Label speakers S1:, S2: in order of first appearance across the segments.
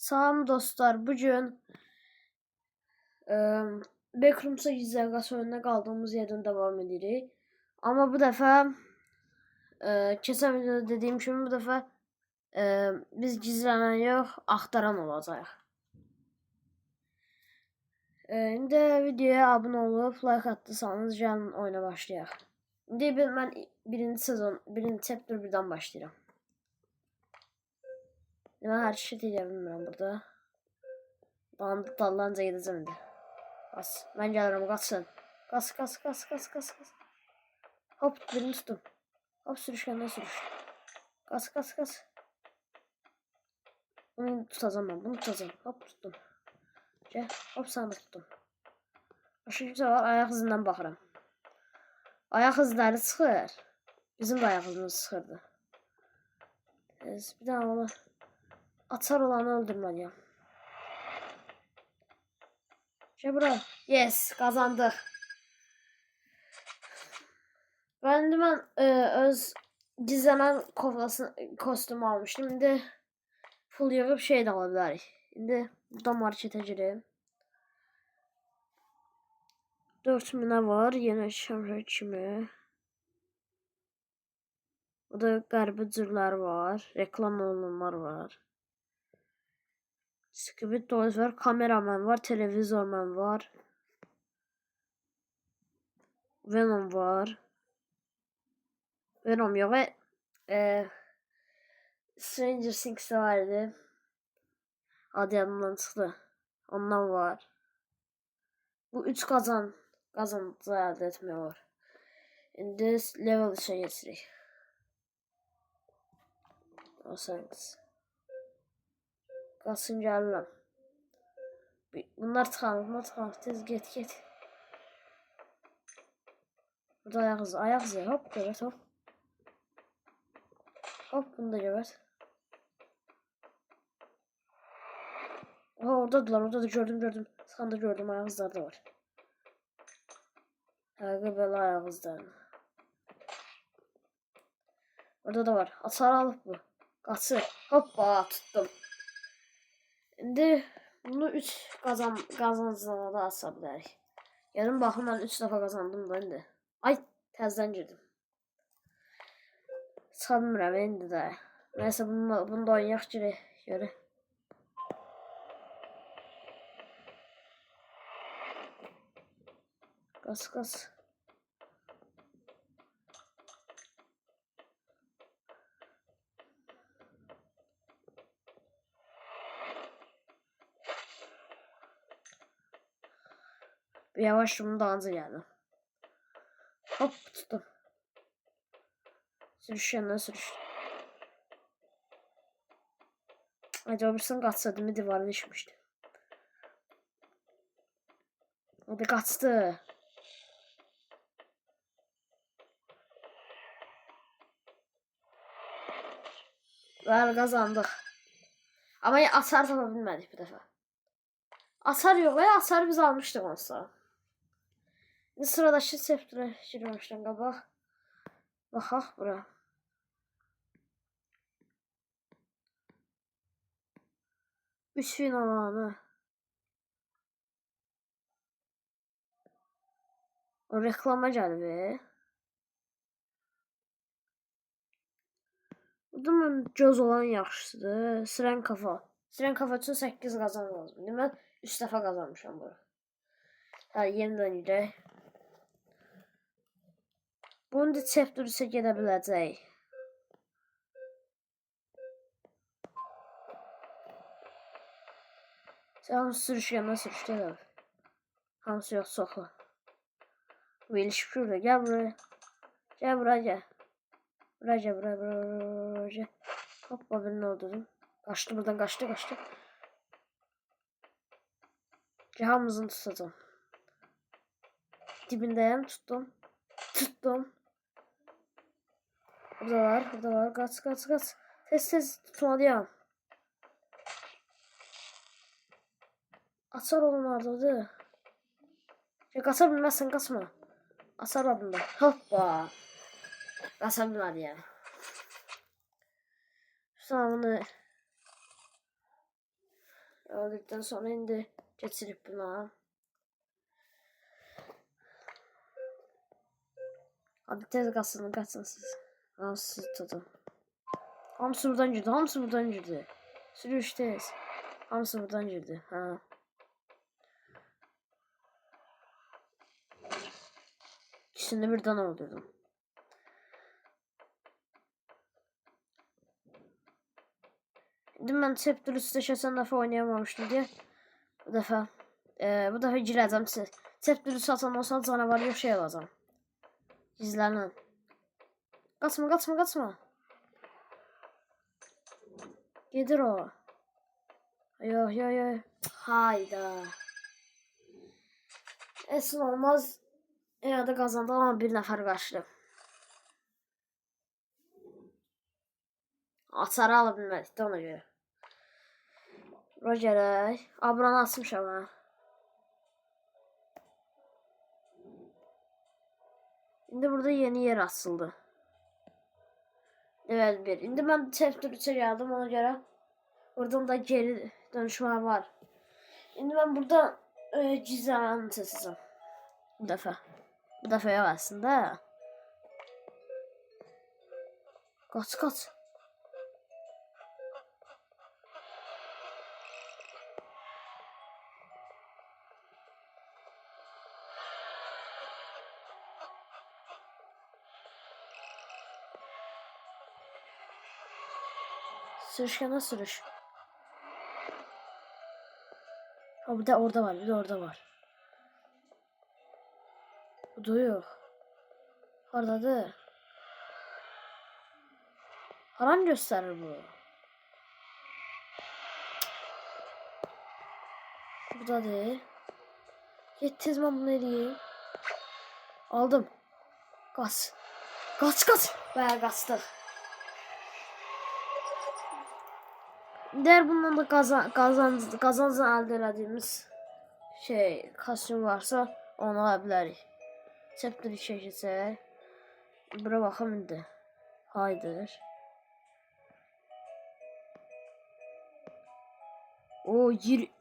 S1: Salam dostlar, bugün Backrooms'a gizli oyununa kaldığımız yerden devam edirik. Ama bu defa keçen videoda dediğim gibi bu defa biz gizlenen yok, axtaran olacaq. İndi videoya abunə olub, like atdıysanız gəlin oyuna başlayaq. İndi mən birinci chapter 1-dən başlayıram. Mən hərəkət edə bilmirəm burada. Dallanca gedəcəm indi. Bas. Ben gelirim, kaçsın. Kas. Hop, birini tuttum. Hop, sürüşkenden sürüş. Kas. Bunu tutacağım ben, bunu tutacağım. Hop, tuttum. Gel, hop, sana tuttum. Başka kimse var, ayak izinden baxıram. Ayak izləri çıxır. Bizim de ayak izimiz çıxırdı. Bir daha onu açar olanı öldürmeliyim. Gel bura. Yes, kazandık. Ben öz gizlenen kostümü almıştım. Şimdi full yığıp şey de alabiliriz. Şimdi burada markete gireyim. 4000'e var. Yine şarj kimi. Burada qəribə cürlər var. Reklam olunanlar var. Squid Toys var. Kameraman var. Televizorman var. Venom var. Venom yok ve Stranger Things'te vardı. Adı yanımdan çıktı. Ondan var. Bu 3 kazandı elde etmeye var. Şimdi level 3'e geçirik. Olsanız. Kalsın gəlirəm. Bunlar tıxanır. Tez get. Burada ayak izi. Hop, evet hop. Hop, bunu da göbət. Oha, orada da gördüm. Sıxanda gördüm, ayak izləri da var. Həqiqi belə ayak izləri. Orada da var. Açar alıp bu. Qaçır. Hoppa, tuttum. İndi bunu 3 qazancına da asa bilərik. Yarın baxın, mən 3 dəfə qazandım da indi. Ay, təzədən girdim. Sanmıram indi də. Nəysə, bunu da oynayaq görək. Qas. Yavaş bunu da anca geldi. Hop, tuttum. Sürüş. Acaba birisini kaçsa değil mi, divarı düşmüştü. Hadi kaçtı. Ver, kazandık. Ama atar yapabilmedik bir defa. Atar yok ya, atar biz almıştık onsa. Sıradaki chapter'a girmişdən qabaq. Baxaq bura. Üçün alanı. O reklama gəlib. Burada mən göz olan yaxşısıdır. Siren kafa üçün 8 qazan lazım. Mən 3 dəfə qazanmışam bura. Hə, yenidən gedək. Bunu da chapter 3'e gedə biləcək. Hamısı sürüşkəndə. Hamısı yox, çoxu. Bu ilişki gel buraya. Gel. Buraya. Hoppa, birini öldürdüm. Kaçtı buradan, kaçtı. Hamımızın tutacağım. Dibindeyim, tuttum. Burada var. Kaç. Tez tutmalıyım. Açar olun orada. Kaça bilmezsen kaçma. Açar adında. Hoppa. Kaçabilmedi ya. Sonra bunu Öldükten sonra indi geçirip buna. Hadi tez kaçsın siz. Siz tutun. Hamsi buradan girdi. Hamsi buradan girdi. Sürüş tez. Hamsi buradan girdi. Ha. İkisini birden öldürdüm. Şimdi ben Chapter 3'te geçen defa oynayamamıştım diye. Bu defa gireceğim. Chapter 3 atan olsa canavar yok şey alacağım. Gizlenen. Kaçma. Gelir o. Yo. Hayda. Esin olmaz. Yine de kazandı ama bir nefer kaçtı. Atarı alabilmedik de ona göre. Roger'e. Abranı asmış ama. Şimdi burada yeni yer açıldı. Level 1. Şimdi ben Chapter 3'e geldim ona göre. Buradan da geri dönüşme var. Şimdi ben burada gizleneni seçeceğim. Bu defa. Bu defa yok aslında. Kaç. Sürüşkene sürüş. Ha bir de orada var. Bu da yok. Oradadır. Haram gösterir bu. Burada değil. Yettiz ben bunu eləyim. Aldım. Kaç. Bayağı kaçtık. Değer bundan da kazancı elde ettiğimiz kostüm varsa onu alabiliriz. Chapter 2'ye geçsək. Bura baxım indi. Haydır. O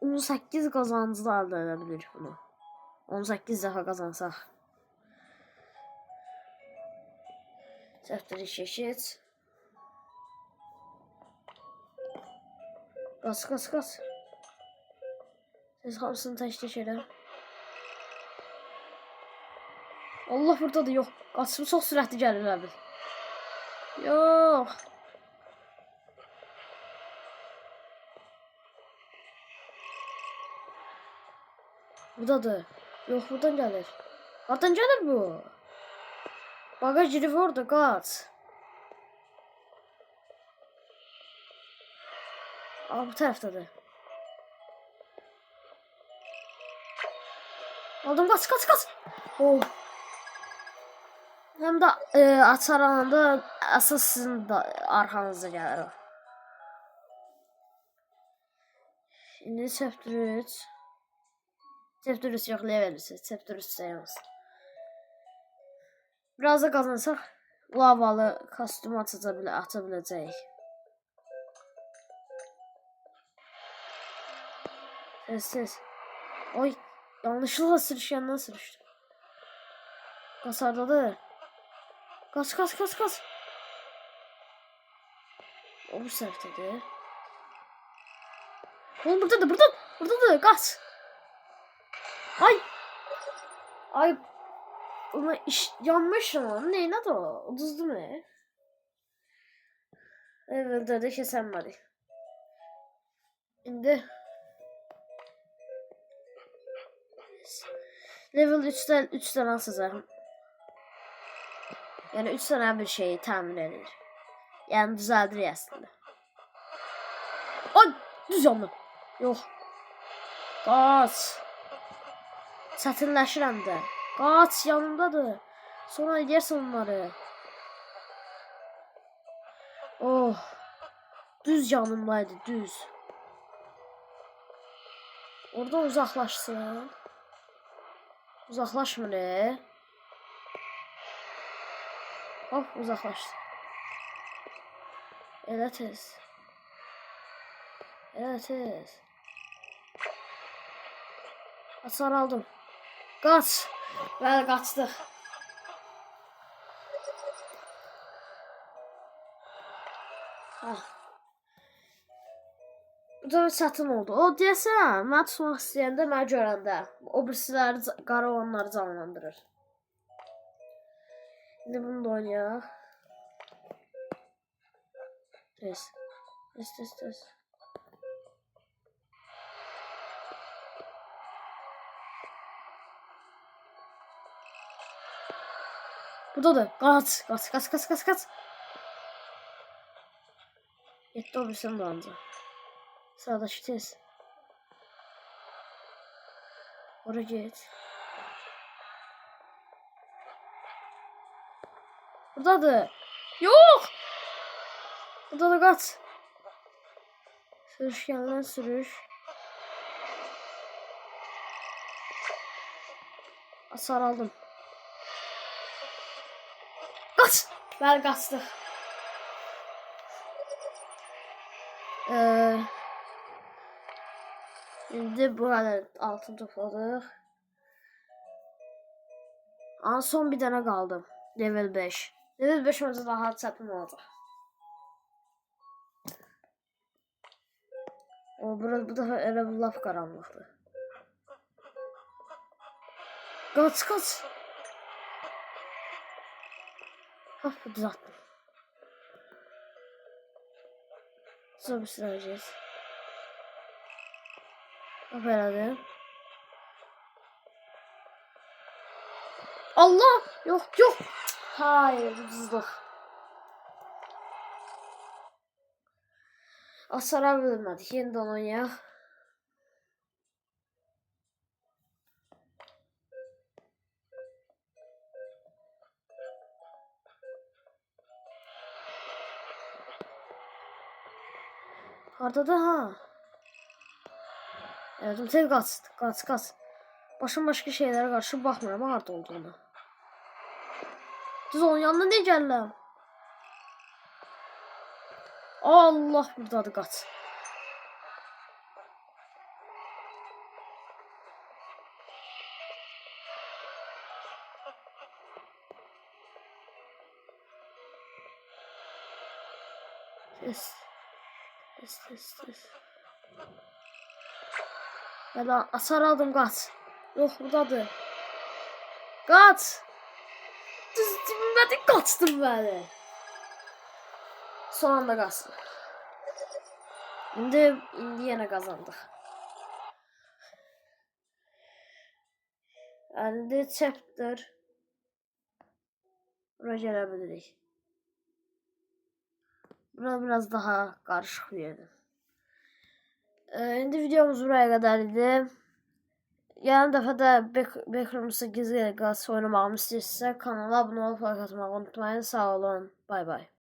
S1: 18 kazancı da elde edebilir bunu. 18 dəfə qazansaq. Chapter 2'ye geç. Kaç. Siz hamısını təşkil edə. Allah burada da yok. Qaçım çox sürətli gəlir abi. Yok. Buradadır. Yok buradan gəlir. Hardan gəlir bu? Bagaj girib orada qaç. Aa bu tərəfdədir. Aldım kaç. Oh. Hem de açar anında asıl sizin de arkanızda gelir o. Şimdi Chapter 3. Chapter 3 yok level 3. Chapter 3 sayılmaz. Biraz da kazansak lavalı kostüm atabileceğiz. Ses. Oy yanlışlıkla yandan sürüştü. Kasardadır. Kaç. O bu seferdedir. Oğlum buradadır. Kaç. Ay. Ona yanmış ama neyine de o? Uduzdu mu? Evet de kesemedi. Şimdi level 3'ten asacağım. Yani 3 tane bir şeyi tamir edilir. Yani düzeldir aslında. Ay düz yandı. Yok. Kaç. Çətinləşir həm də. Qaç yanımdadır. Sonra eləyərsən onları. Oh. Düz yanımdaydı düz. Oradan uzaqlaşsın. Uzaqlaşmır. Hop uzaqlaşdı. Elə tez. Hasar aldım. Kaç. Ve kaçtık. Ah. Bu da çətin oldu. O deyəsən, mən tutmaq istəyəndə, mən görəndə o birisiləri, qara olanları canlandırır. İndi bunu da oynayaq. Tez. Tez. Buradadır. Kaç. Yetti o birisinin dolanca. Sıradaki tez. Oraya git. Buradadır. Yok. Burada da kaç. Sürüşkenler sürüş. Hasar aldım. Kaç. Ben kaçtık. Şimdi burada altın topladık. Son bir tane kaldım. Level 5. Level 5 olunca daha çətin olacaq. Bu da elə bir laf qaranlıqdır. Kaç. Hah, bu düzelttim. Sonra bir süreceğiz. Hop herhalde. Allah! Yok. Hayır, ucuzluk. Asara bilmedik. Yeniden oynayaq. Hardadır ha? Evet, tel kaç. Başka şeylere karşı baxmıram harda olduğunu. Düz onun yanına ne gəlirəm? Allah, buradadır, kaç. Tez. Ya asar aldım, kaç. Yok, buradadır. Kaç. Düz dibimdə kaçdım böyle. Son anda kaçtım. İndi yine kazandık. İndi chapter. Buraya gelebiliriz. Buna biraz daha karışık bir yerdir. İndi videomuz buraya kadar idi. Gələn dəfə də Backrooms'da gizli qaz oynamağımı istəyirsinizsə kanala abunə olub like atmağı unutmayın. Sağ olun. Bay bay.